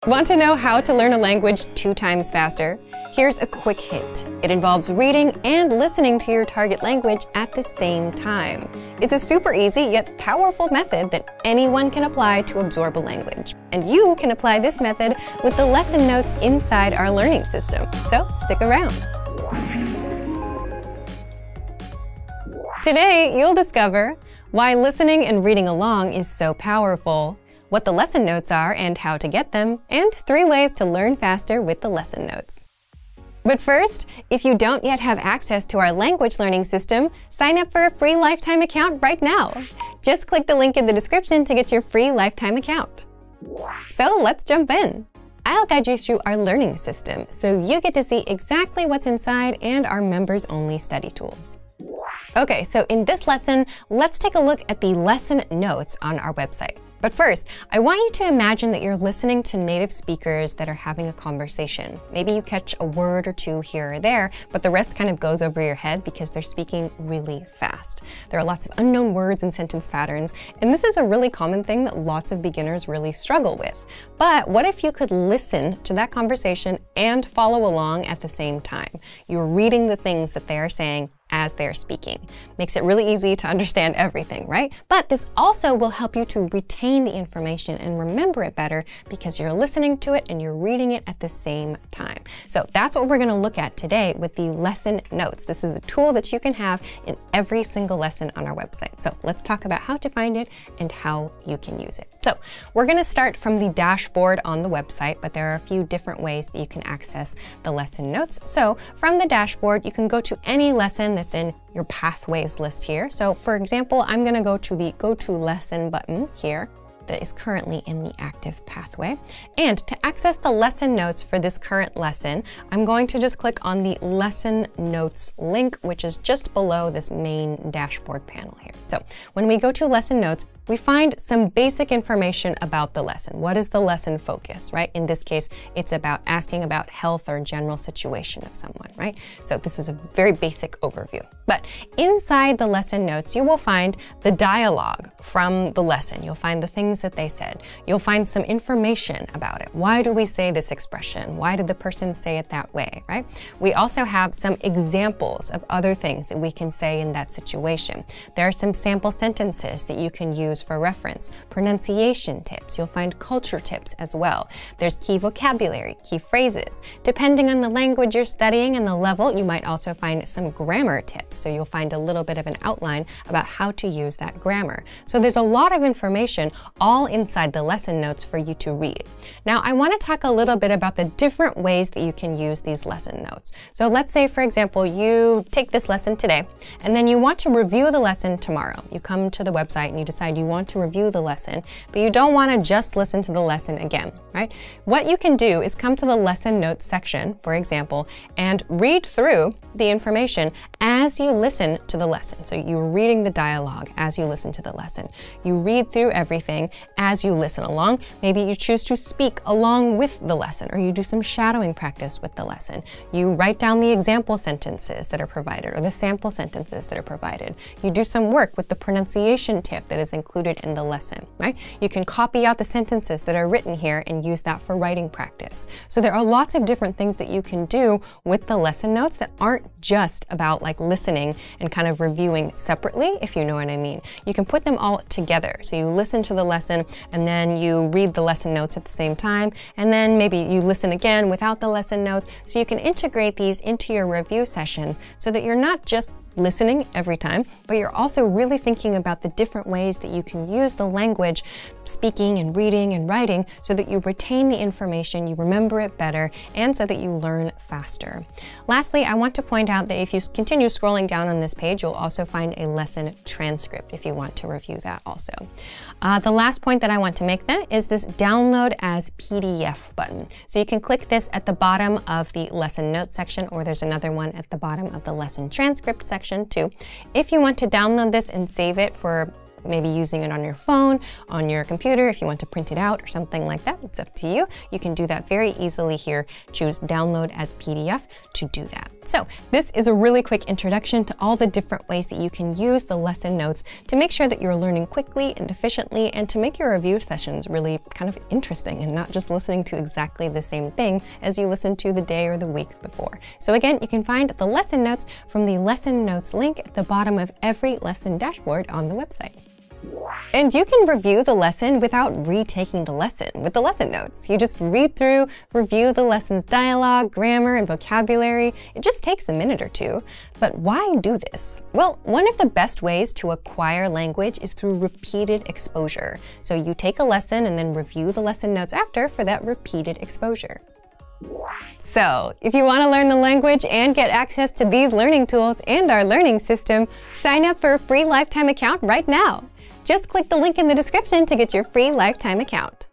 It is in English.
Want to know how to learn a language 2 times faster? Here's a quick hint. It involves reading and listening to your target language at the same time. It's a super easy yet powerful method that anyone can apply to absorb a language. And you can apply this method with the lesson notes inside our learning system. So stick around. Today, you'll discover why listening and reading along is so powerful, what the lesson notes are and how to get them, and 3 ways to learn faster with the lesson notes. But first, if you don't yet have access to our language learning system, sign up for a free lifetime account right now. Just click the link in the description to get your free lifetime account. So let's jump in. I'll guide you through our learning system so you get to see exactly what's inside and our members-only study tools. Okay, so in this lesson, let's take a look at the lesson notes on our website. But first, I want you to imagine that you're listening to native speakers that are having a conversation. Maybe you catch a word or 2 here or there, but the rest kind of goes over your head because they're speaking really fast. There are lots of unknown words and sentence patterns, and this is a really common thing that lots of beginners really struggle with. But what if you could listen to that conversation and follow along at the same time? You're reading the things that they are saying as they're speaking. Makes it really easy to understand everything, right? But this also will help you to retain the information and remember it better because you're listening to it and you're reading it at the same time. So that's what we're gonna look at today with the lesson notes. This is a tool that you can have in every single lesson on our website. So let's talk about how to find it and how you can use it. So we're gonna start from the dashboard on the website, but there are a few different ways that you can access the lesson notes. So from the dashboard, you can go to any lesson that's in your pathways list here. So for example, I'm gonna go to the Go to Lesson button here that is currently in the active pathway. And to access the lesson notes for this current lesson, I'm going to just click on the lesson notes link, which is just below this main dashboard panel here. So when we go to lesson notes, we find some basic information about the lesson. What is the lesson focus, right? In this case, it's about asking about health or general situation of someone, right? So this is a very basic overview. But inside the lesson notes, you will find the dialogue from the lesson. You'll find the things that they said. You'll find some information about it. Why do we say this expression? Why did the person say it that way, right? We also have some examples of other things that we can say in that situation. There are some sample sentences that you can use for reference, pronunciation tips. You'll find culture tips as well. There's key vocabulary, key phrases. Depending on the language you're studying and the level, you might also find some grammar tips. So you'll find a little bit of an outline about how to use that grammar. So there's a lot of information all inside the lesson notes for you to read. Now, I want to talk a little bit about the different ways that you can use these lesson notes. So let's say, for example, you take this lesson today, and then you want to review the lesson tomorrow. You come to the website and you decide you want to review the lesson, but you don't want to just listen to the lesson again, right? What you can do is come to the lesson notes section, for example, and read through the information as you listen to the lesson. So you're reading the dialogue as you listen to the lesson. You read through everything as you listen along. Maybe you choose to speak along with the lesson, or you do some shadowing practice with the lesson. You write down the example sentences that are provided or the sample sentences that are provided. You do some work with the pronunciation tip that is included in the lesson, right? You can copy out the sentences that are written here and use that for writing practice. So there are lots of different things that you can do with the lesson notes that aren't just about like listening and kind of reviewing separately, if you know what I mean. You can put them all together. So you listen to the lesson and then you read the lesson notes at the same time, and then maybe you listen again without the lesson notes. So you can integrate these into your review sessions so that you're not just listening every time, but you're also really thinking about the different ways that you can use the language, speaking and reading and writing, so that you retain the information, you remember it better, and so that you learn faster. Lastly, I want to point out that if you continue scrolling down on this page, you'll also find a lesson transcript if you want to review that also. The last point that I want to make then is this download as PDF button. So you can click this at the bottom of the lesson notes section, or there's another one at the bottom of the lesson transcript section too. If you want to download this and save it for maybe using it on your phone, on your computer, if you want to print it out or something like that. It's up to you. You can do that very easily here. Choose download as PDF to do that. So this is a really quick introduction to all the different ways that you can use the lesson notes to make sure that you're learning quickly and efficiently, and to make your review sessions really kind of interesting and not just listening to exactly the same thing as you listened to the day or the week before. So again, you can find the lesson notes from the lesson notes link at the bottom of every lesson dashboard on the website. And you can review the lesson without retaking the lesson with the lesson notes. You just read through, review the lesson's dialogue, grammar, and vocabulary. It just takes a minute or two. But why do this? Well, one of the best ways to acquire language is through repeated exposure. So you take a lesson and then review the lesson notes after for that repeated exposure. So, if you want to learn the language and get access to these learning tools and our learning system, sign up for a free lifetime account right now. Just click the link in the description to get your free lifetime account.